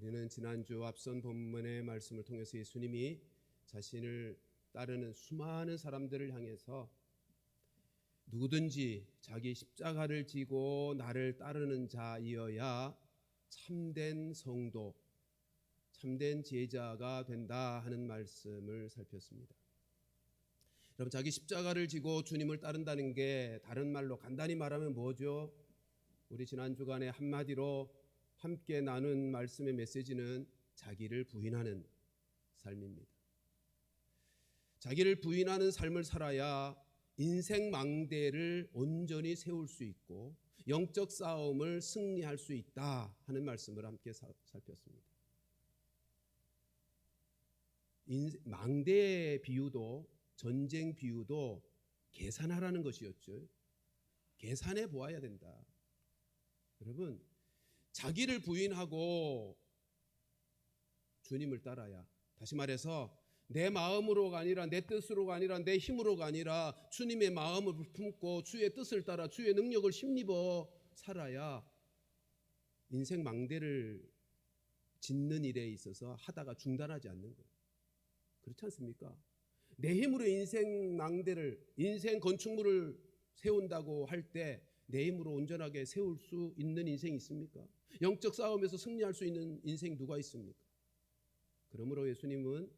우리는 지난주 앞선 본문의 말씀을 통해서 예수님이 자신을 따르는 수많은 사람들을 향해서 누구든지 자기 십자가를 지고 나를 따르는 자이어야 참된 성도, 참된 제자가 된다 하는 말씀을 살폈습니다. 여러분, 자기 십자가를 지고 주님을 따른다는 게 다른 말로 간단히 말하면 뭐죠? 우리 지난 주간에 한마디로 함께 나눈 말씀의 메시지는 자기를 부인하는 삶입니다. 자기를 부인하는 삶을 살아야 인생 망대를 온전히 세울 수 있고 영적 싸움을 승리할 수 있다 하는 말씀을 함께 살폈습니다. 망대의 비유도 전쟁 비유도 계산하라는 것이었죠. 계산해 보아야 된다. 여러분, 자기를 부인하고 주님을 따라야, 다시 말해서 내 마음으로가 아니라 내 뜻으로가 아니라 내 힘으로가 아니라 주님의 마음을 품고 주의 뜻을 따라 주의 능력을 힘입어 살아야 인생 망대를 짓는 일에 있어서 하다가 중단하지 않는 거예요. 그렇지 않습니까? 내 힘으로 인생 망대를, 인생 건축물을 세운다고 할 때 내 힘으로 온전하게 세울 수 있는 인생이 있습니까? 영적 싸움에서 승리할 수 있는 인생 누가 있습니까? 그러므로 예수님은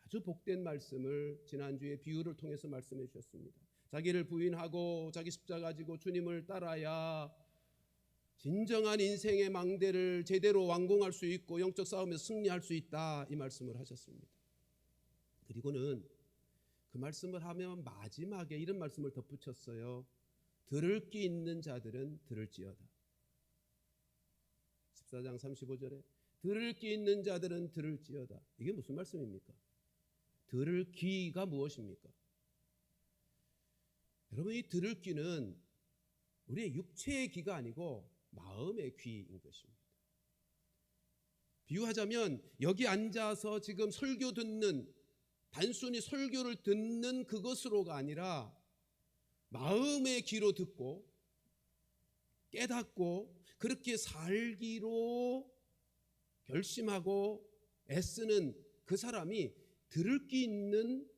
아주 복된 말씀을 지난주에 비유를 통해서 말씀해 주셨습니다. 자기를 부인하고 자기 십자가 지고 주님을 따라야 진정한 인생의 망대를 제대로 완공할 수 있고 영적 싸움에서 승리할 수 있다, 이 말씀을 하셨습니다. 그리고는 그 말씀을 하면 마지막에 이런 말씀을 덧붙였어요. 들을 귀 있는 자들은 들을지어다. 14장 35절에 들을 귀 있는 자들은 들을지어다. 이게 무슨 말씀입니까? 들을 귀가 무엇입니까? 여러분, 이 들을 귀는 우리의 육체의 귀가 아니고 마음의 귀인 것입니다. 비유하자면 여기 앉아서 지금 설교 듣는, 단순히 설교를 듣는 그것으로가 아니라 마음의 귀로 듣고 깨닫고 그렇게 살기로 결심하고 애쓰는 그 사람이 들을 귀 있는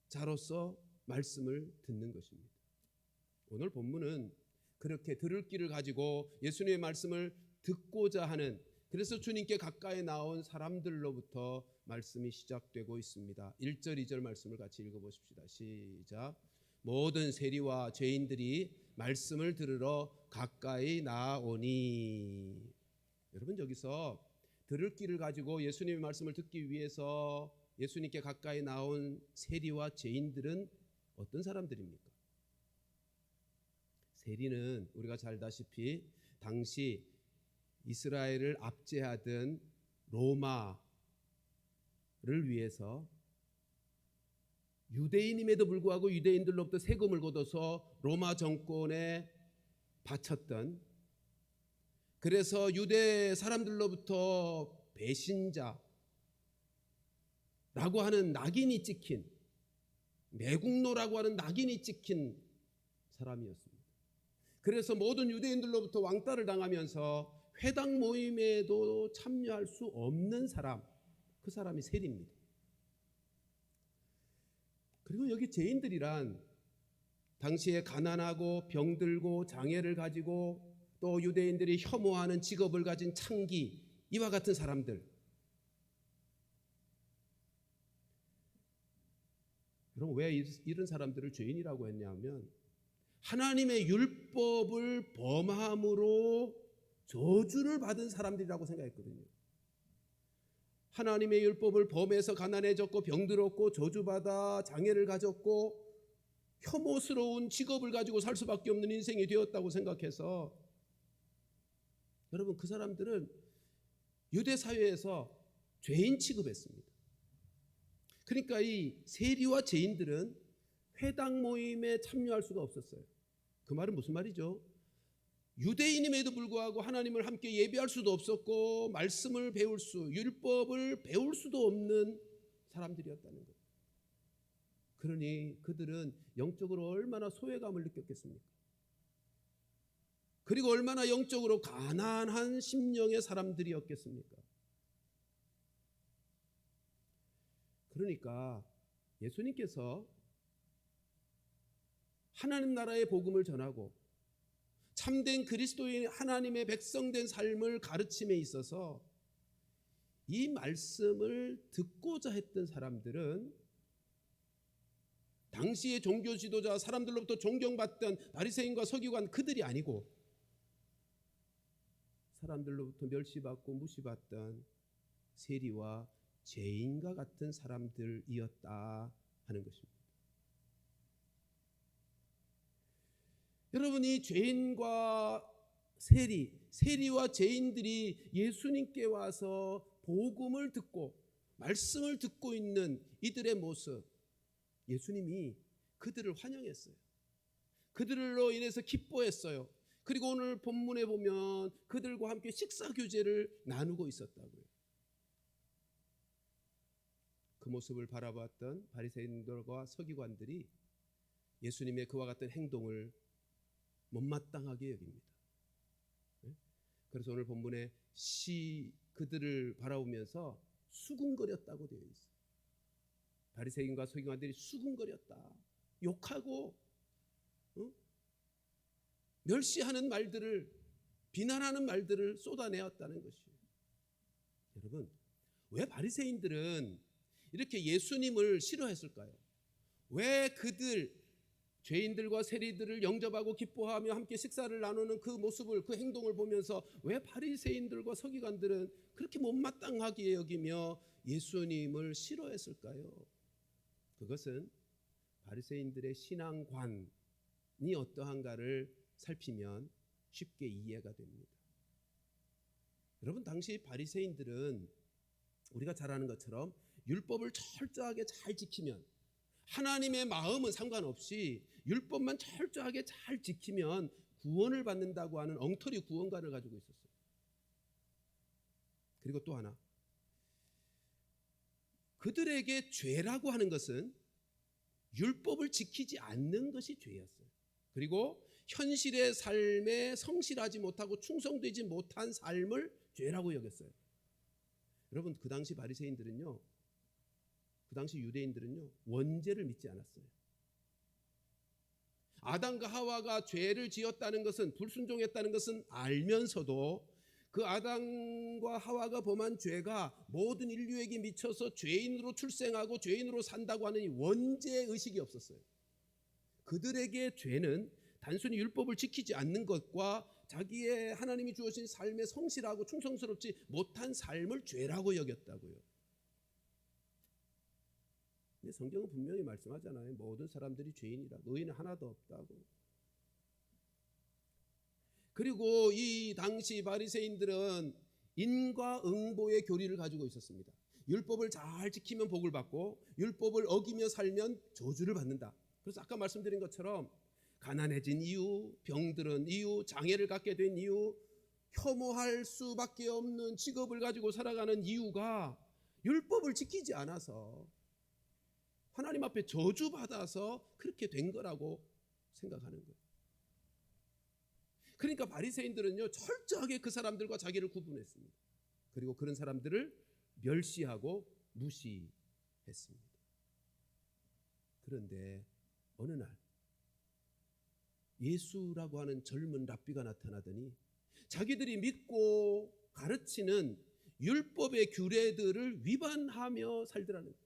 자로서 말씀을 듣는 것입니다. 오늘 본문은 그렇게 들을 귀를 가지고 예수님의 말씀을 듣고자 하는, 그래서 주님께 가까이 나온 사람들로부터 말씀이 시작되고 있습니다. 1절 2절 말씀을 같이 읽어보십시다. 시작. 모든 세리와 죄인들이 말씀을 들으러 가까이 나오니. 여러분, 여기서 들을 귀를 가지고 예수님의 말씀을 듣기 위해서 예수님께 가까이 나온 세리와 죄인들은 어떤 사람들입니까? 세리는 우리가 잘 아다시피 당시 이스라엘을 압제하던 로마를 위해서 유대인임에도 불구하고 유대인들로부터 세금을 걷어서 로마 정권에 바쳤던, 그래서 유대 사람들로부터 배신자라고 하는 낙인이 찍힌, 매국노라고 하는 낙인이 찍힌 사람이었습니다. 그래서 모든 유대인들로부터 왕따를 당하면서 회당 모임에도 참여할 수 없는 사람, 그 사람이 세리입니다. 그리고 여기 죄인들이란 당시에 가난하고 병들고 장애를 가지고 또 유대인들이 혐오하는 직업을 가진 창기, 이와 같은 사람들. 그럼 왜 이런 사람들을 죄인이라고 했냐면 하나님의 율법을 범함으로 저주를 받은 사람들이라고 생각했거든요. 하나님의 율법을 범해서 가난해졌고 병들었고 저주받아 장애를 가졌고 혐오스러운 직업을 가지고 살 수밖에 없는 인생이 되었다고 생각해서, 여러분, 그 사람들은 유대 사회에서 죄인 취급했습니다. 그러니까 이 세리와 죄인들은 회당 모임에 참여할 수가 없었어요. 그 말은 무슨 말이죠? 유대인임에도 불구하고 하나님을 함께 예배할 수도 없었고 말씀을 배울 수, 율법을 배울 수도 없는 사람들이었다는 거예요. 그러니 그들은 영적으로 얼마나 소외감을 느꼈겠습니까? 그리고 얼마나 영적으로 가난한 심령의 사람들이었겠습니까? 그러니까 예수님께서 하나님 나라의 복음을 전하고 참된 그리스도인 하나님의 백성된 삶을 가르침에 있어서 이 말씀을 듣고자 했던 사람들은 당시의 종교 지도자, 사람들로부터 존경받던 바리새인과 서기관 그들이 아니고 사람들로부터 멸시받고 무시받던 세리와 죄인과 같은 사람들이었다 하는 것입니다. 여러분이 죄인과 세리와 죄인들이 예수님께 와서 복음을 듣고 말씀을 듣고 있는 이들의 모습, 예수님이 그들을 환영했어요. 그들로 인해서 기뻐했어요. 그리고 오늘 본문에 보면 그들과 함께 식사 교제를 나누고 있었다고요. 그 모습을 바라봤던 바리새인들과 서기관들이 예수님의 그와 같은 행동을 못마땅하게 여깁니다. 그래서 오늘 본문에 그들을 바라보면서 수군거렸다고 되어 있어요. 바리새인과 서기관들이 수군거렸다, 욕하고 멸시하는 말들을, 비난하는 말들을 쏟아내었다는 것이에요. 여러분, 왜 바리새인들은 이렇게 예수님을 싫어했을까요? 왜 그들 죄인들과 세리들을 영접하고 기뻐하며 함께 식사를 나누는 그 모습을, 그 행동을 보면서 왜 바리새인들과 서기관들은 그렇게 못마땅하게 여기며 예수님을 싫어했을까요? 그것은 바리새인들의 신앙관이 어떠한가를 살피면 쉽게 이해가 됩니다. 여러분, 당시 바리새인들은 우리가 잘 아는 것처럼 율법을 철저하게 잘 지키면, 하나님의 마음은 상관없이 율법만 철저하게 잘 지키면 구원을 받는다고 하는 엉터리 구원관을 가지고 있었어요. 그리고 또 하나, 그들에게 죄라고 하는 것은 율법을 지키지 않는 것이 죄였어요. 그리고 현실의 삶에 성실하지 못하고 충성되지 못한 삶을 죄라고 여겼어요. 여러분, 그 당시 바리새인들은요, 그 당시 유대인들은요, 원죄를 믿지 않았어요. 아담과 하와가 죄를 지었다는 것은, 불순종했다는 것은 알면서도 그 아담과 하와가 범한 죄가 모든 인류에게 미쳐서 죄인으로 출생하고 죄인으로 산다고 하는 이 원죄 의식이 없었어요. 그들에게 죄는 단순히 율법을 지키지 않는 것과 자기의 하나님이 주어진 삶에 성실하고 충성스럽지 못한 삶을 죄라고 여겼다고요. 근데 성경은 분명히 말씀하잖아요. 모든 사람들이 죄인이라고, 의인은 하나도 없다고. 그리고 이 당시 바리새인들은 인과응보의 교리를 가지고 있었습니다. 율법을 잘 지키면 복을 받고 율법을 어기며 살면 저주를 받는다. 그래서 아까 말씀드린 것처럼 가난해진 이유, 병들은 이유, 장애를 갖게 된 이유, 혐오할 수밖에 없는 직업을 가지고 살아가는 이유가 율법을 지키지 않아서 하나님 앞에 저주받아서 그렇게 된 거라고 생각하는 거예요. 그러니까 바리새인들은요, 철저하게 그 사람들과 자기를 구분했습니다. 그리고 그런 사람들을 멸시하고 무시했습니다. 그런데 어느 날 예수라고 하는 젊은 랍비가 나타나더니 자기들이 믿고 가르치는 율법의 규례들을 위반하며 살더라는 거예요.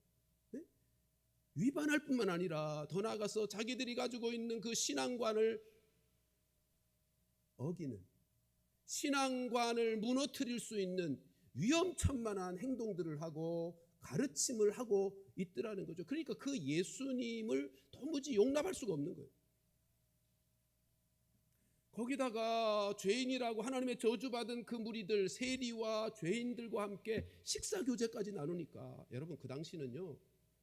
네? 위반할 뿐만 아니라 더 나아가서 자기들이 가지고 있는 그 신앙관을 어기는, 신앙관을 무너뜨릴 수 있는 위험천만한 행동들을 하고 가르침을 하고 있더라는 거죠. 그러니까 그 예수님을 도무지 용납할 수가 없는 거예요. 거기다가 죄인이라고 하나님의 저주받은 그 무리들, 세리와 죄인들과 함께 식사 교제까지 나누니까, 여러분, 그 당시는요,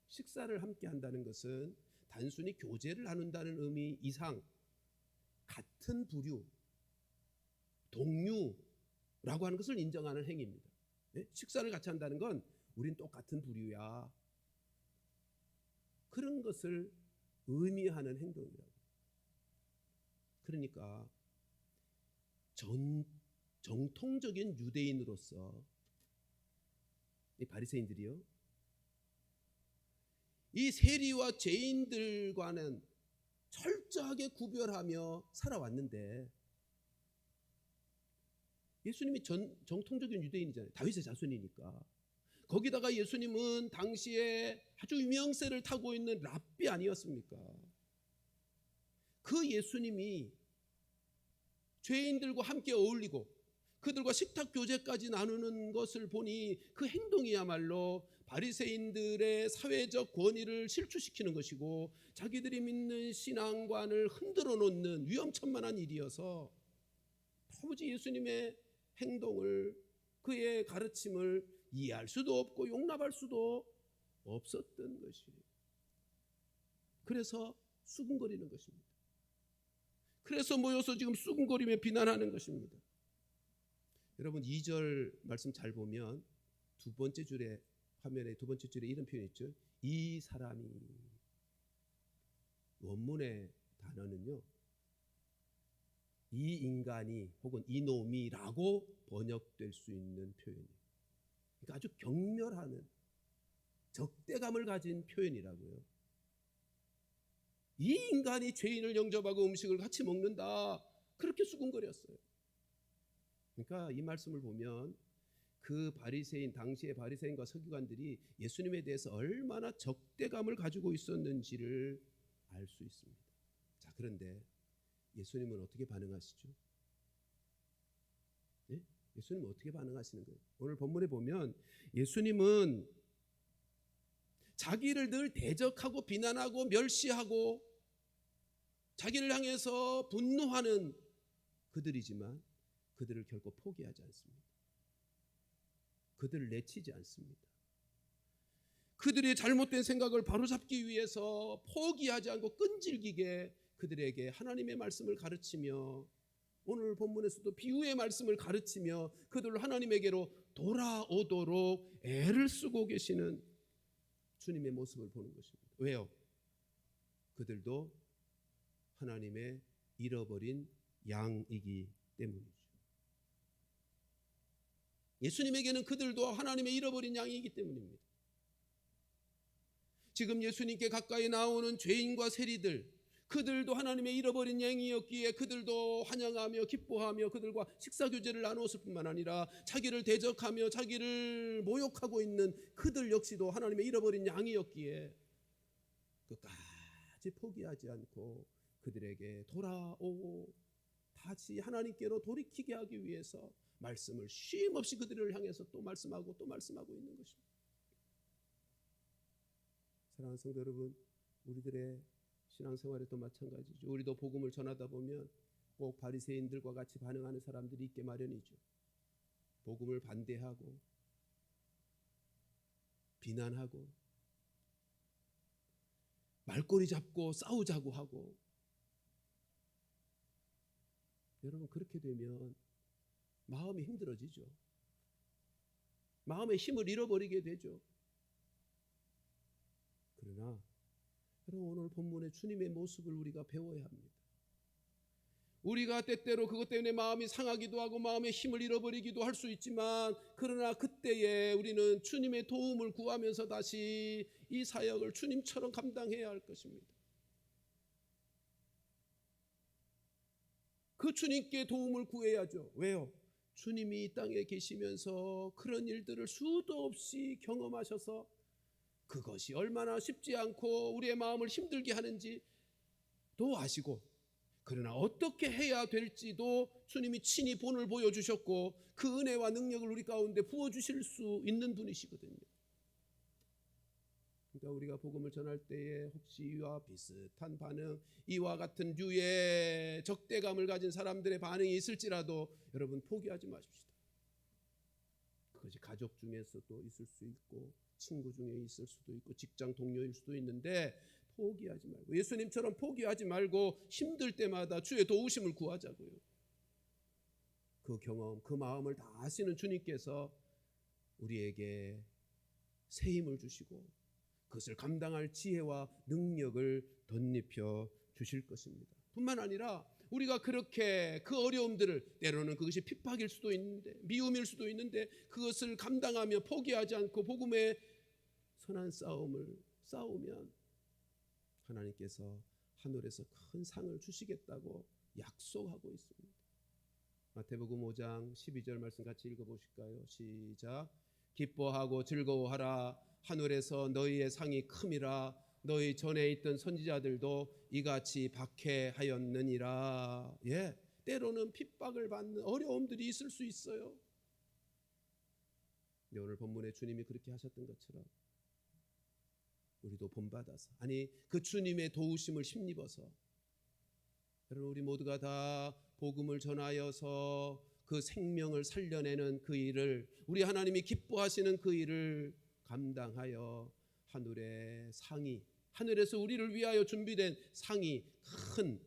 식사를 함께 한다는 것은 단순히 교제를 나눈다는 의미 이상 같은 부류, 동류라고 하는 것을 인정하는 행위입니다. 네? 식사를 같이 한다는 건 우린 똑같은 부류야, 그런 것을 의미하는 행동이라고. 그러니까 정통적인 유대인으로서 이 바리새인들이요, 이 세리와 죄인들과는 철저하게 구별하며 살아왔는데, 예수님이 정통적인 유대인이잖아요. 다윗의 자손이니까. 거기다가 예수님은 당시에 아주 유명세를 타고 있는 랍비 아니었습니까? 그 예수님이 죄인들과 함께 어울리고 그들과 식탁 교제까지 나누는 것을 보니 그 행동이야말로 바리새인들의 사회적 권위를 실추시키는 것이고 자기들이 믿는 신앙관을 흔들어 놓는 위험천만한 일이어서 도무지 예수님의 행동을, 그의 가르침을 이해할 수도 없고 용납할 수도 없었던 것이에요. 그래서 수군거리는 것입니다. 그래서 모여서 지금 수군거리며 비난하는 것입니다. 여러분 2절 말씀 잘 보면 두 번째 줄에, 화면에 두 번째 줄에 이런 표현이 있죠. 이 사람이. 원문의 단어는요, 이 인간이 혹은 이놈이라고 번역될 수 있는 표현이에요. 그러니까 아주 경멸하는, 적대감을 가진 표현이라고요. 이 인간이 죄인을 영접하고 음식을 같이 먹는다, 그렇게 수군거렸어요. 그러니까 이 말씀을 보면 그 바리새인, 당시의 바리새인과 서기관들이 예수님에 대해서 얼마나 적대감을 가지고 있었는지를 알 수 있습니다. 자, 그런데 예수님은 어떻게 반응하시죠? 예? 예수님은 어떻게 반응하시는 거예요? 오늘 본문에 보면 예수님은 자기를 늘 대적하고 비난하고 멸시하고 자기를 향해서 분노하는 그들이지만 그들을 결코 포기하지 않습니다. 그들을 내치지 않습니다. 그들의 잘못된 생각을 바로잡기 위해서 포기하지 않고 끈질기게 그들에게 하나님의 말씀을 가르치며, 오늘 본문에서도 비유의 말씀을 가르치며 그들을 하나님에게로 돌아오도록 애를 쓰고 계시는 주님의 모습을 보는 것입니다. 왜요? 그들도 하나님의 잃어버린 양이기 때문이죠. 예수님에게는 그들도 하나님의 잃어버린 양이기 때문입니다. 지금 예수님께 가까이 나오는 죄인과 세리들, 그들도 하나님의 잃어버린 양이었기에 그들도 환영하며 기뻐하며 그들과 식사교제를 나누었을 뿐만 아니라 자기를 대적하며 자기를 모욕하고 있는 그들 역시도 하나님의 잃어버린 양이었기에 끝까지 포기하지 않고 그들에게 돌아오고 다시 하나님께로 돌이키게 하기 위해서 말씀을 쉼없이 그들을 향해서 또 말씀하고 또 말씀하고 있는 것입니다. 사랑하는 성도 여러분, 우리들의 신앙생활에도 마찬가지죠. 우리도 복음을 전하다 보면 꼭 바리새인들과 같이 반응하는 사람들이 있게 마련이죠. 복음을 반대하고 비난하고 말꼬리 잡고 싸우자고 하고. 여러분, 그렇게 되면 마음이 힘들어지죠. 마음의 힘을 잃어버리게 되죠. 그러나 여러분, 오늘 본문의 주님의 모습을 우리가 배워야 합니다. 우리가 때때로 그것 때문에 마음이 상하기도 하고 마음의 힘을 잃어버리기도 할 수 있지만, 그러나 그때에 우리는 주님의 도움을 구하면서 다시 이 사역을 주님처럼 감당해야 할 것입니다. 그 주님께 도움을 구해야죠. 왜요? 주님이 이 땅에 계시면서 그런 일들을 수도 없이 경험하셔서 그것이 얼마나 쉽지 않고 우리의 마음을 힘들게 하는지도 아시고, 그러나 어떻게 해야 될지도 주님이 친히 본을 보여주셨고 그 은혜와 능력을 우리 가운데 부어주실 수 있는 분이시거든요. 그러니까 우리가 복음을 전할 때에 혹시 이와 비슷한 반응, 이와 같은 류의 적대감을 가진 사람들의 반응이 있을지라도 여러분 포기하지 마십시다. 그것이 가족 중에서도 있을 수 있고 친구 중에 있을 수도 있고 직장 동료일 수도 있는데 포기하지 말고, 예수님처럼 포기하지 말고 힘들 때마다 주의 도우심을 구하자고요. 그 경험, 그 마음을 다 아시는 주님께서 우리에게 새 힘을 주시고 그것을 감당할 지혜와 능력을 덧입혀 주실 것입니다. 뿐만 아니라 우리가 그렇게 그 어려움들을, 때로는 그것이 핍박일 수도 있는데, 미움일 수도 있는데, 그것을 감당하며 포기하지 않고 복음의 선한 싸움을 싸우면 하나님께서 하늘에서 큰 상을 주시겠다고 약속하고 있습니다. 마태복음 5장 12절 말씀 같이 읽어보실까요? 시작. 기뻐하고 즐거워하라. 하늘에서 너희의 상이 큼이라. 너희 전에 있던 선지자들도 이같이 박해하였느니라. 예, 때로는 핍박을 받는 어려움들이 있을 수 있어요. 오늘 본문에 주님이 그렇게 하셨던 것처럼 우리도 본받아서, 아니 그 주님의 도우심을 힘입어서, 여러분 우리 모두가 다 복음을 전하여서 그 생명을 살려내는 그 일을, 우리 하나님이 기뻐하시는 그 일을 감당하여 하늘의 상이, 하늘에서 우리를 위하여 준비된 상이 큰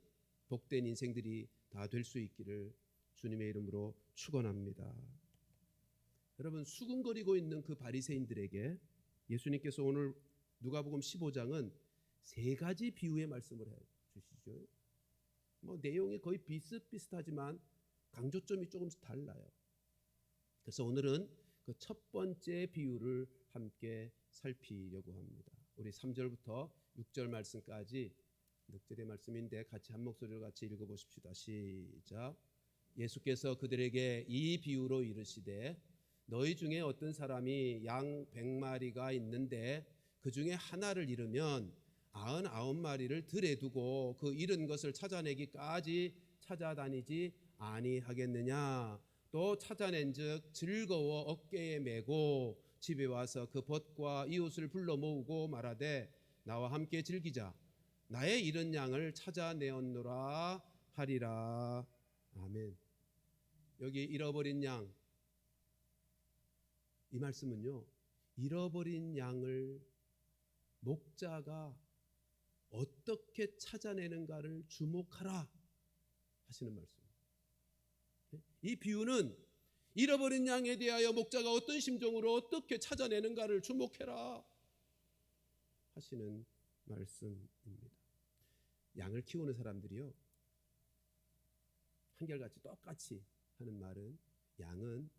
복된 인생들이 다 될 수 있기를 주님의 이름으로 축원합니다. 여러분 수군거리고 있는 그 바리새인들에게 예수님께서 오늘 누가복음 15장은 세 가지 비유의 말씀을 해 주시죠. 뭐 내용이 거의 비슷비슷하지만 강조점이 조금씩 달라요. 그래서 오늘은 그 첫 번째 비유를 함께 살피려고 합니다. 우리 3절부터 6절 말씀까지 넉절의 말씀인데 같이 한 목소리로 같이 읽어보십시다. 시작. 예수께서 그들에게 이 비유로 이르시되 너희 중에 어떤 사람이 양 100마리가 있는데 그 중에 하나를 잃으면 99마리를 들에 두고 그 잃은 것을 찾아내기까지 찾아다니지 아니하겠느냐. 또 찾아낸즉 즐거워 어깨에 메고 집에 와서 그 벗과 이웃을 불러 모으고 말하되 나와 함께 즐기자. 나의 잃은 양을 찾아내었노라 하리라. 아멘. 여기 잃어버린 양, 이 말씀은요, 잃어버린 양을 목자가 어떻게 찾아내는가를 주목하라 하시는 말씀입니다. 이 비유는 잃어버린 양에 대하여 목자가 어떤 심정으로 어떻게 찾아내는가를 주목해라 하시는 말씀입니다. 양을 키우는 사람들이요, 한결같이 똑같이 하는 말은 양은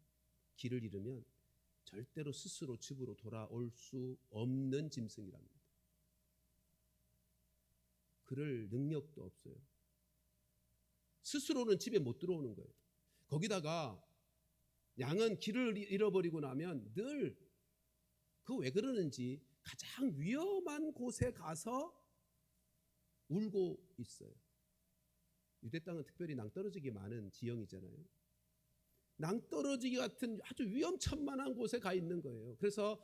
길을 잃으면 절대로 스스로 집으로 돌아올 수 없는 짐승이랍니다. 그럴 능력도 없어요. 스스로는 집에 못 들어오는 거예요. 거기다가 양은 길을 잃어버리고 나면 늘 그 왜 그러는지 가장 위험한 곳에 가서 울고 있어요. 유대 땅은 특별히 낭떠러지기 많은 지형이잖아요. 낭떠러지기 같은 아주 위험천만한 곳에 가 있는 거예요. 그래서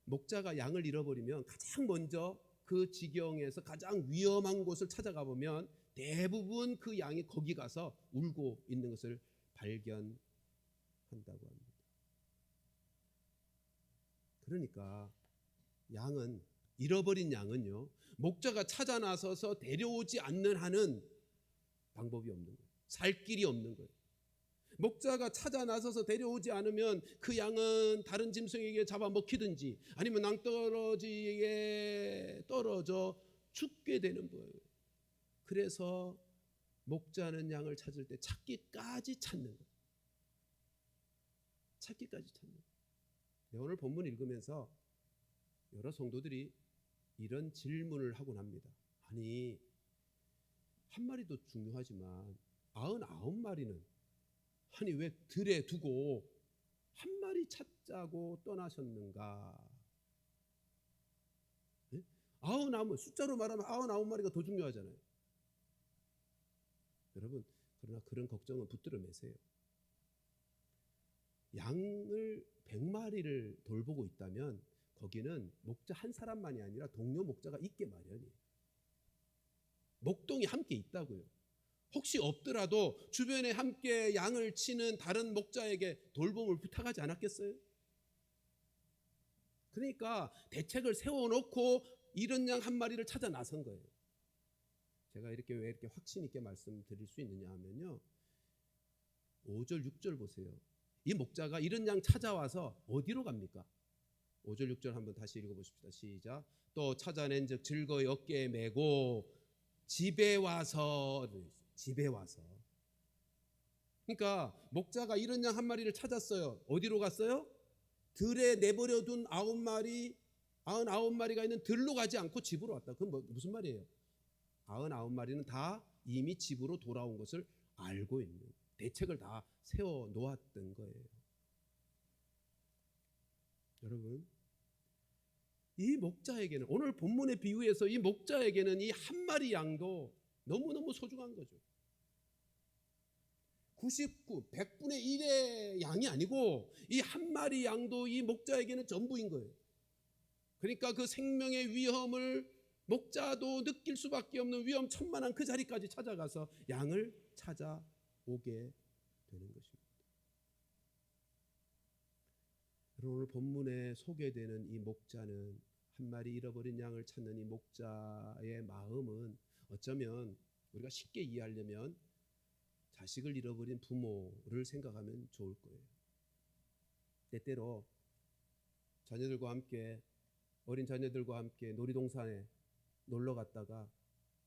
목자가 양을 잃어버리면 가장 먼저 그 지경에서 가장 위험한 곳을 찾아가 보면 대부분 그 양이 거기 가서 울고 있는 것을 발견한다고 합니다. 그러니까 양은, 잃어버린 양은요, 목자가 찾아 나서서 데려오지 않는 한은 방법이 없는 거예요. 살 길이 없는 거예요. 목자가 찾아 나서서 데려오지 않으면 그 양은 다른 짐승에게 잡아먹히든지 아니면 낭떠러지에 떨어져 죽게 되는 거예요. 그래서 목자는 양을 찾을 때 찾기까지 찾는 거예요. 찾기까지 찾는 거예요. 오늘 본문 읽으면서 여러 성도들이 이런 질문을 하곤 합니다. 아니, 한 마리도 중요하지만 99마리는 아니 왜 들에 두고 한 마리 찾자고 떠나셨는가? 네? 99, 숫자로 말하면 99마리가 더 중요하잖아요. 여러분, 그러나 그런 걱정은 붙들어 매세요. 양을 100마리를 돌보고 있다면 거기는 목자 한 사람만이 아니라 동료 목자가 있게 마련이에요. 목동이 함께 있다고요. 혹시 없더라도 주변에 함께 양을 치는 다른 목자에게 돌봄을 부탁하지 않았겠어요? 그러니까 대책을 세워놓고 잃은 양 한 마리를 찾아 나선 거예요. 제가 이렇게 왜 이렇게 확신 있게 말씀드릴 수 있느냐 하면요, 5절 6절 보세요. 이 목자가 잃은 양 찾아와서 어디로 갑니까? 5절 6절 한번 다시 읽어보십시다. 시작. 또 찾아낸 즉 즐거이 어깨에 메고 집에 와서, 집에 와서. 그러니까 목자가 이런 양 한 마리를 찾았어요. 어디로 갔어요? 들에 내버려둔 99마리가 있는 들로 가지 않고 집으로 왔다. 그건 무슨 말이에요? 99마리는 다 이미 집으로 돌아온 것을 알고 있는, 대책을 다 세워 놓았던 거예요. 여러분, 이 목자에게는, 오늘 본문의 비유에서 이 목자에게는 이 한 마리 양도 너무너무 소중한 거죠. 100분의 1의 양이 아니고 이 한 마리 양도 이 목자에게는 전부인 거예요. 그러니까 그 생명의 위험을 목자도 느낄 수밖에 없는 위험천만한 그 자리까지 찾아가서 양을 찾아오게 되는 것입니다. 오늘 본문에 소개되는 이 목자는, 한 마리 잃어버린 양을 찾는 이 목자의 마음은 어쩌면 우리가 쉽게 이해하려면 자식을 잃어버린 부모를 생각하면 좋을 거예요. 때때로 자녀들과 함께, 어린 자녀들과 함께 놀이동산에 놀러 갔다가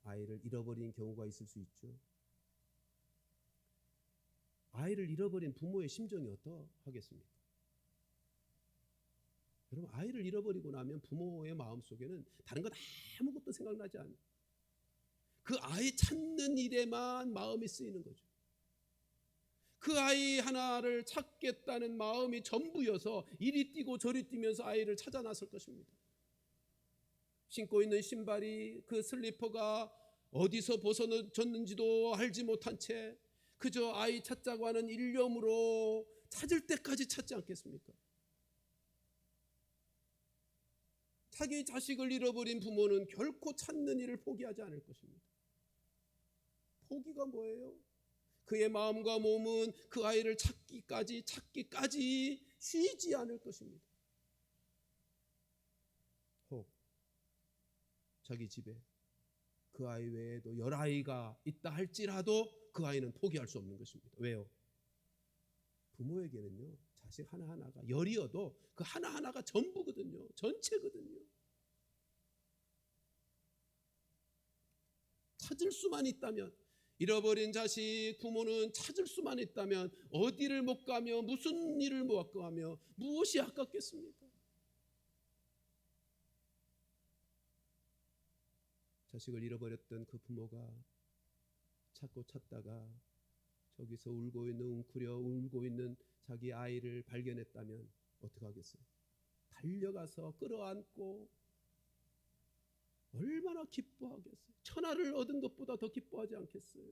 아이를 잃어버린 경우가 있을 수 있죠. 아이를 잃어버린 부모의 심정이 어떠하겠습니까? 여러분, 아이를 잃어버리고 나면 부모의 마음속에는 다른 건 아무것도 생각나지 않아요. 그 아이 찾는 일에만 마음이 쓰이는 거죠. 그 아이 하나를 찾겠다는 마음이 전부여서 이리 뛰고 저리 뛰면서 아이를 찾아 나설 것입니다. 신고 있는 신발이, 그 슬리퍼가 어디서 벗어졌는지도 알지 못한 채 그저 아이 찾자고 하는 일념으로 찾을 때까지 찾지 않겠습니까? 자기 자식을 잃어버린 부모는 결코 찾는 일을 포기하지 않을 것입니다. 포기가 뭐예요? 그의 마음과 몸은 그 아이를 찾기까지 쉬지 않을 것입니다. 혹 자기 집에 그 아이 외에도 10아이가 있다 할지라도 그 아이는 포기할 수 없는 것입니다. 왜요? 부모에게는요, 자식 하나하나가 10이어도 그 하나하나가 전부거든요. 전체거든요. 찾을 수만 있다면, 잃어버린 자식 부모는 찾을 수만 있다면 어디를 못 가며 무슨 일을 못 가며 무엇이 아깝겠습니까? 자식을 잃어버렸던 그 부모가 찾고 찾다가 저기서 웅크려 울고 있는 자기 아이를 발견했다면 어떻게 하겠어요? 달려가서 끌어안고 얼마나 기뻐하겠어요? 천하를 얻은 것보다 더 기뻐하지 않겠어요?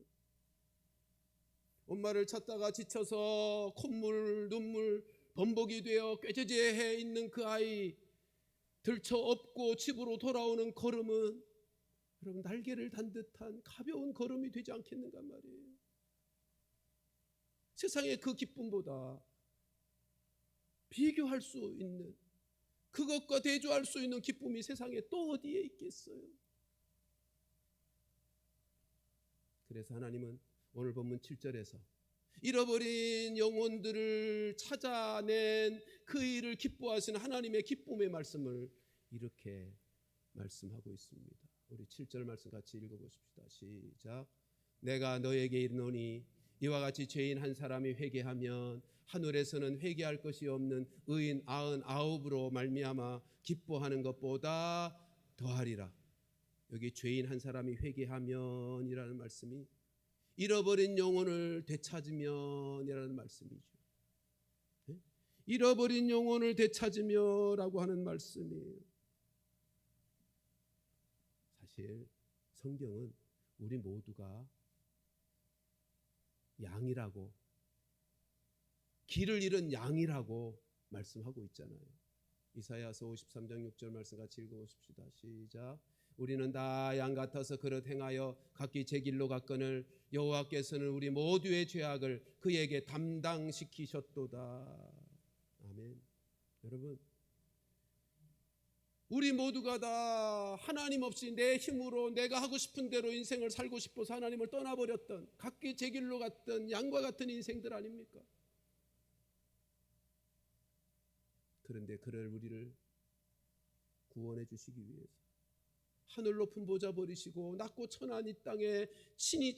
엄마를 찾다가 지쳐서 콧물 눈물 범벅이 되어 꾀죄죄해 있는 그 아이 들쳐 업고 집으로 돌아오는 걸음은 여러분, 날개를 단 듯한 가벼운 걸음이 되지 않겠는가 말이에요. 세상의 그 기쁨보다 비교할 수 있는, 그것과 대조할 수 있는 기쁨이 세상에 또 어디에 있겠어요? 그래서 하나님은 오늘 본문 7절에서 잃어버린 영혼들을 찾아낸 그 일을 기뻐하시는 하나님의 기쁨의 말씀을 이렇게 말씀하고 있습니다. 우리 7절 말씀 같이 읽어보십시다. 시작. 내가 너에게 이르노니 이와 같이 죄인 한 사람이 회개하면 하늘에서는 회개할 것이 없는 의인 99으로 말미암아 기뻐하는 것보다 더하리라. 여기 죄인 한 사람이 회개하면이라는 말씀이 잃어버린 영혼을 되찾으면이라는 말씀이죠. 잃어버린 영혼을 되찾으며라고 하는 말씀이에요. 사실 성경은 우리 모두가 양이라고, 길을 잃은 양이라고 말씀하고 있잖아요. 이사야서 53장 6절 말씀 같이 읽어보십시다. 시작. 우리는 다 양 같아서 그릇 행하여 각기 제 길로 갔거늘 여호와께서는 우리 모두의 죄악을 그에게 담당시키셨도다. 아멘. 여러분, 우리 모두가 다 하나님 없이 내 힘으로 내가 하고 싶은 대로 인생을 살고 싶어서 하나님을 떠나버렸던, 각기 제 길로 갔던 양과 같은 인생들 아닙니까? 그런데 그를 우리를 구원해 주시기 위해서 하늘 높은 보좌 버리시고 낮고 천한 이 땅에 친히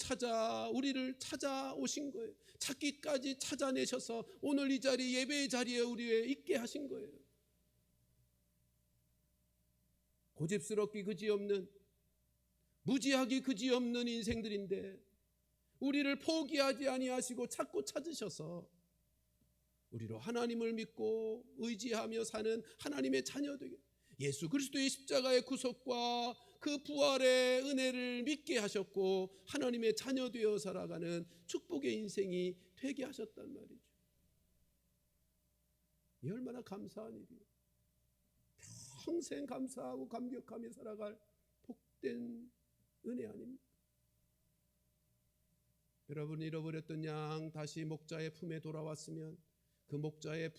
우리를 찾아오신 거예요. 찾기까지 찾아내셔서 오늘 이 자리, 예배의 자리에 우리에 있게 하신 거예요. 고집스럽기 그지없는, 무지하기 그지없는 인생들인데 우리를 포기하지 아니하시고 찾고 찾으셔서 우리로 하나님을 믿고 의지하며 사는 하나님의 자녀 되게, 예수 그리스도의 십자가의 구속과 그 부활의 은혜를 믿게 하셨고 하나님의 자녀 되어 살아가는 축복의 인생이 되게 하셨단 말이죠. 이 얼마나 감사한 일이에요. 평생 감사하고 감격하며 살아갈 복된 은혜 아닙니까? 여러분, 잃어버렸던 양 다시 목자의 품에 돌아왔으면 그 목자의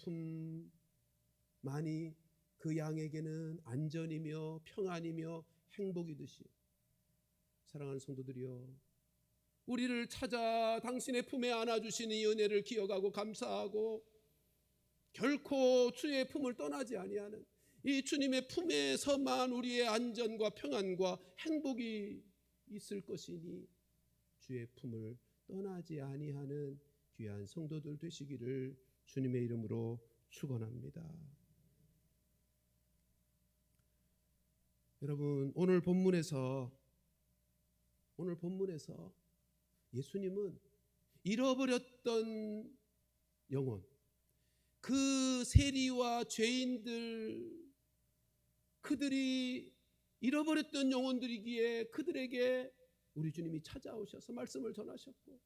품만이 그 양에게는 안전이며 평안이며 행복이듯이, 사랑하는 성도들이여, 우리를 찾아 당신의 품에 안아주신 이 은혜를 기억하고 감사하고 결코 주의 품을 떠나지 아니하는 이 주님의 품에서만 우리의 안전과 평안과 행복이 있을 것이니 주의 품을 떠나지 아니하는 귀한 성도들 되시기를 주님의 이름으로 축원합니다. 여러분, 오늘 본문에서 예수님은 잃어버렸던 영혼, 그 세리와 죄인들, 그들이 잃어버렸던 영혼들이기에 그들에게 우리 주님이 찾아오셔서 말씀을 전하셨고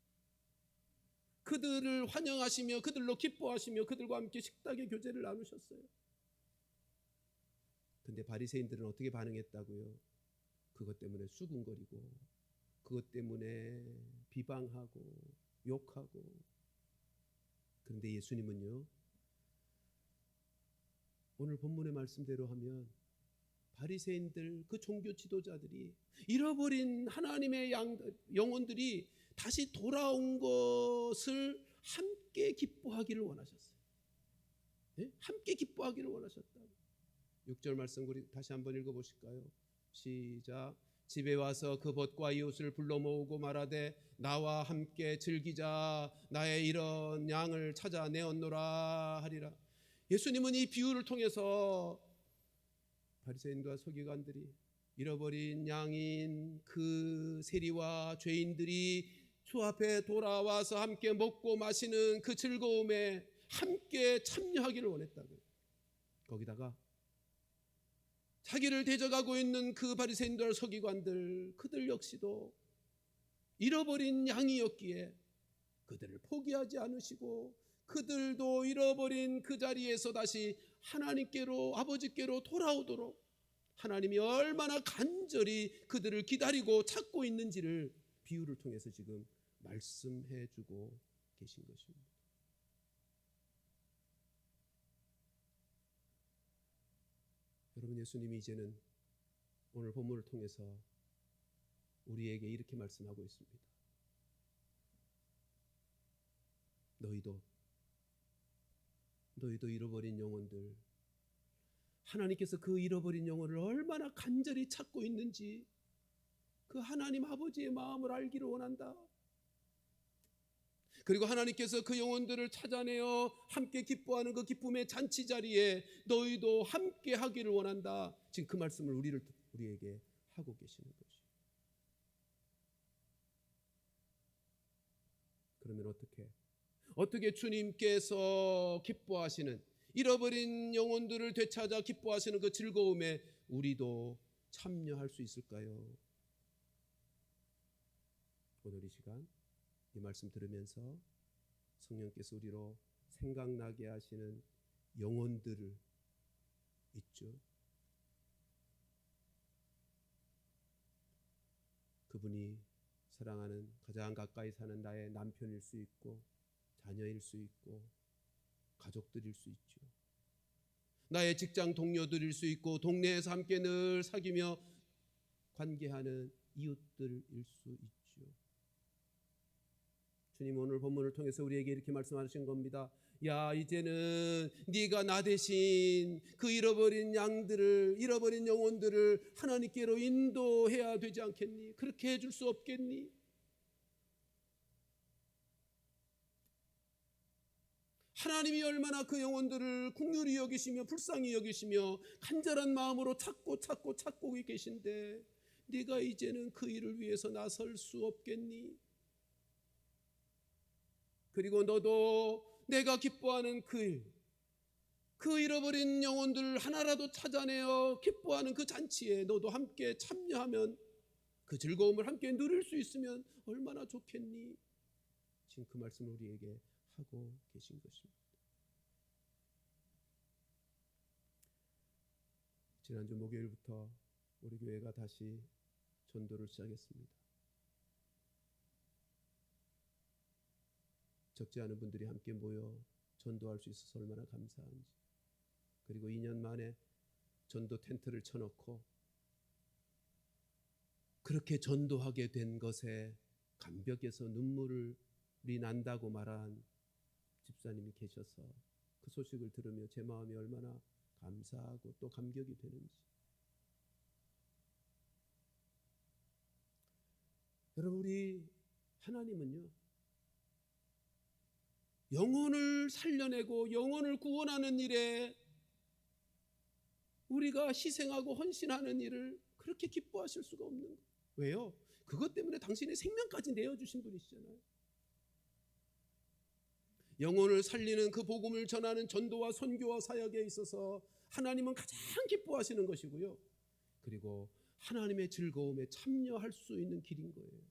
그들을 환영하시며 그들로 기뻐하시며 그들과 함께 식탁의 교제를 나누셨어요. 근데 바리새인들은 어떻게 반응했다고요? 그것 때문에 수군거리고 그것 때문에 비방하고 욕하고. 그런데 예수님은요, 오늘 본문의 말씀대로 하면 바리새인들, 그 종교 지도자들이 잃어버린 하나님의 영혼들이 다시 돌아온 것을 함께 기뻐하기를 원하셨어요. 네? 함께 기뻐하기를 원하셨다고. 6절 말씀 우리 다시 한번 읽어보실까요? 시작. 집에 와서 그 벗과 이 옷을 불러 모으고 말하되 나와 함께 즐기자. 나의 이런 양을 찾아내었노라 하리라. 예수님은 이 비유를 통해서 바리새인과 서기관들이 잃어버린 양인 그 세리와 죄인들이 주 앞에 돌아와서 함께 먹고 마시는 그 즐거움에 함께 참여하기를 원했다고요. 거기다가 자기를 대적하고 있는 그 바리새인들, 서기관들, 그들 역시도 잃어버린 양이었기에 그들을 포기하지 않으시고 그들도 잃어버린 그 자리에서 다시 하나님께로, 아버지께로 돌아오도록 하나님이 얼마나 간절히 그들을 기다리고 찾고 있는지를 비유를 통해서 지금 말씀해 주고 계신 것입니다. 여러분, 예수님이 이제는 오늘 본문을 통해서 우리에게 이렇게 말씀하고 있습니다. 너희도 잃어버린 영혼들, 하나님께서 그 잃어버린 영혼을 얼마나 간절히 찾고 있는지 그 하나님 아버지의 마음을 알기를 원한다. 그리고 하나님께서 그 영혼들을 찾아내어 함께 기뻐하는 그 기쁨의 잔치 자리에 너희도 함께 하기를 원한다. 지금 그 말씀을 우리에게 하고 계시는 거죠. 그러면 어떻게 주님께서 기뻐하시는, 잃어버린 영혼들을 되찾아 기뻐하시는 그 즐거움에 우리도 참여할 수 있을까요? 오늘 이 시간 이 말씀 들으면서 성령께서 우리로 생각나게 하시는 영혼들을 있죠. 그분이 사랑하는 가장 가까이 사는 나의 남편일 수 있고 자녀일 수 있고 가족들일 수 있죠. 나의 직장 동료들일 수 있고 동네에서 함께 늘 사귀며 관계하는 이웃들일 수 있죠. 주님 오늘 본문을 통해서 우리에게 이렇게 말씀하신 겁니다. 야, 이제는 네가 나 대신 그 잃어버린 양들을, 잃어버린 영혼들을 하나님께로 인도해야 되지 않겠니? 그렇게 해줄 수 없겠니? 하나님이 얼마나 그 영혼들을 긍휼히 여기시며 불쌍히 여기시며 간절한 마음으로 찾고 계신데 네가 이제는 그 일을 위해서 나설 수 없겠니? 그리고 너도 내가 기뻐하는 그 일, 그 잃어버린 영혼들 하나라도 찾아내어 기뻐하는 그 잔치에 너도 함께 참여하면, 그 즐거움을 함께 누릴 수 있으면 얼마나 좋겠니? 지금 그 말씀을 우리에게 하고 계신 것입니다. 지난주 목요일부터 우리 교회가 다시 전도를 시작했습니다. 적지 않은 분들이 함께 모여 전도할 수 있어서 얼마나 감사한지. 그리고 2년 만에 전도 텐트를 쳐놓고 그렇게 전도하게 된 것에 감격에서 눈물이 난다고 말한 집사님이 계셔서 그 소식을 들으며 제 마음이 얼마나 감사하고 또 감격이 되는지. 여러분, 우리 하나님은요, 영혼을 살려내고 영혼을 구원하는 일에 우리가 희생하고 헌신하는 일을 그렇게 기뻐하실 수가 없는 거예요. 왜요? 그것 때문에 당신의 생명까지 내어주신 분이시잖아요. 영혼을 살리는 그 복음을 전하는 전도와 선교와 사역에 있어서 하나님은 가장 기뻐하시는 것이고요. 그리고 하나님의 즐거움에 참여할 수 있는 길인 거예요.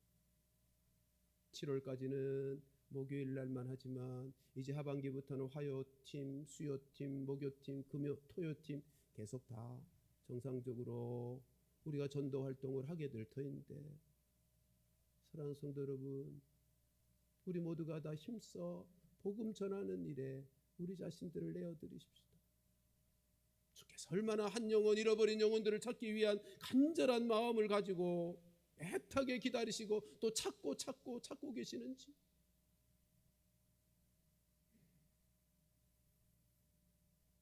7월까지는 목요일 날만 하지만 이제 하반기부터는 화요팀, 수요팀, 목요팀, 토요팀 계속 다 정상적으로 우리가 전도 활동을 하게 될 터인데, 사랑하는 성도 여러분, 우리 모두가 다 힘써 복음 전하는 일에 우리 자신들을 내어드리십시다. 주께서 얼마나 한 영혼, 잃어버린 영혼들을 찾기 위한 간절한 마음을 가지고 애타게 기다리시고 또 찾고 계시는지.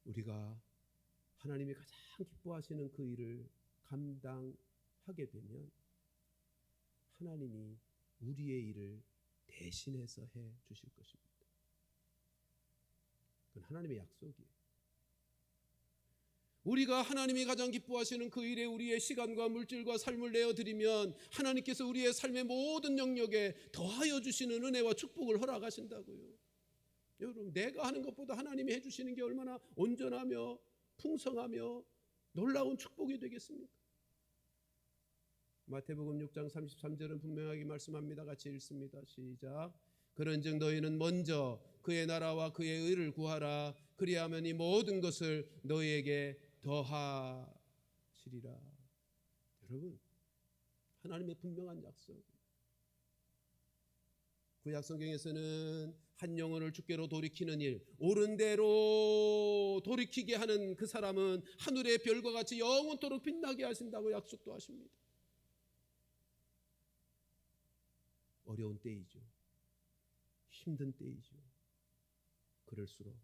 우리가 하나님이 가장 기뻐하시는 그 일을 감당하게 되면 하나님이 우리의 일을 대신해서 해 주실 것입니다. 그건 하나님의 약속이에요. 우리가 하나님이 가장 기뻐하시는 그 일에 우리의 시간과 물질과 삶을 내어드리면 하나님께서 우리의 삶의 모든 영역에 더하여 주시는 은혜와 축복을 허락하신다고요. 여러분, 내가 하는 것보다 하나님이 해주시는 게 얼마나 온전하며 풍성하며 놀라운 축복이 되겠습니까? 마태복음 6장 33절은 분명하게 말씀합니다. 같이 읽습니다. 시작. 그런즉 너희는 먼저 그의 나라와 그의 의를 구하라. 그리하면 이 모든 것을 너희에게 더하시리라. 여러분, 하나님의 분명한 약속. 구약 성경에서는 한 영혼을 주께로 돌이키는 일, 옳은 대로 돌이키게 하는 그 사람은 하늘의 별과 같이 영원토록 빛나게 하신다고 약속도 하십니다. 어려운 때이죠. 힘든 때이죠. 그럴수록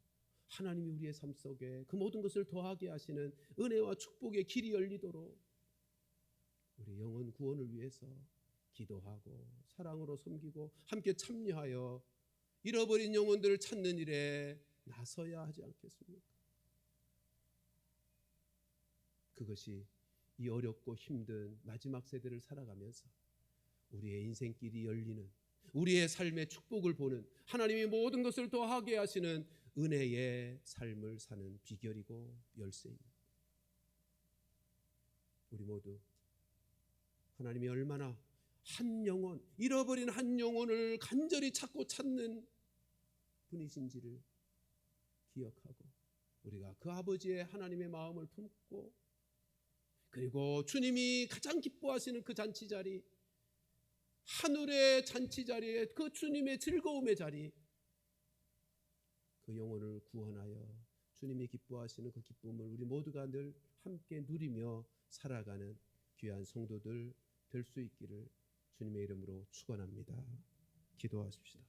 하나님이 우리의 삶 속에 그 모든 것을 더하게 하시는 은혜와 축복의 길이 열리도록 우리 영혼 구원을 위해서 기도하고 사랑으로 섬기고 함께 참여하여 잃어버린 영혼들을 찾는 일에 나서야 하지 않겠습니까? 그것이 이 어렵고 힘든 마지막 세대를 살아가면서 우리의 인생길이 열리는, 우리의 삶의 축복을 보는, 하나님이 모든 것을 더하게 하시는 은혜의 삶을 사는 비결이고 열쇠입니다. 우리 모두 하나님이 얼마나 한 영혼, 잃어버린 한 영혼을 간절히 찾는 분이신지를 기억하고 우리가 그 아버지의 하나님의 마음을 품고, 그리고 주님이 가장 기뻐하시는 그 잔치자리, 하늘의 잔치자리에 그 주님의 즐거움의 자리, 그 영혼을 구원하여 주님이 기뻐하시는 그 기쁨을 우리 모두가 늘 함께 누리며 살아가는 귀한 성도들 될 수 있기를 주님의 이름으로 축원합니다. 기도하십시다.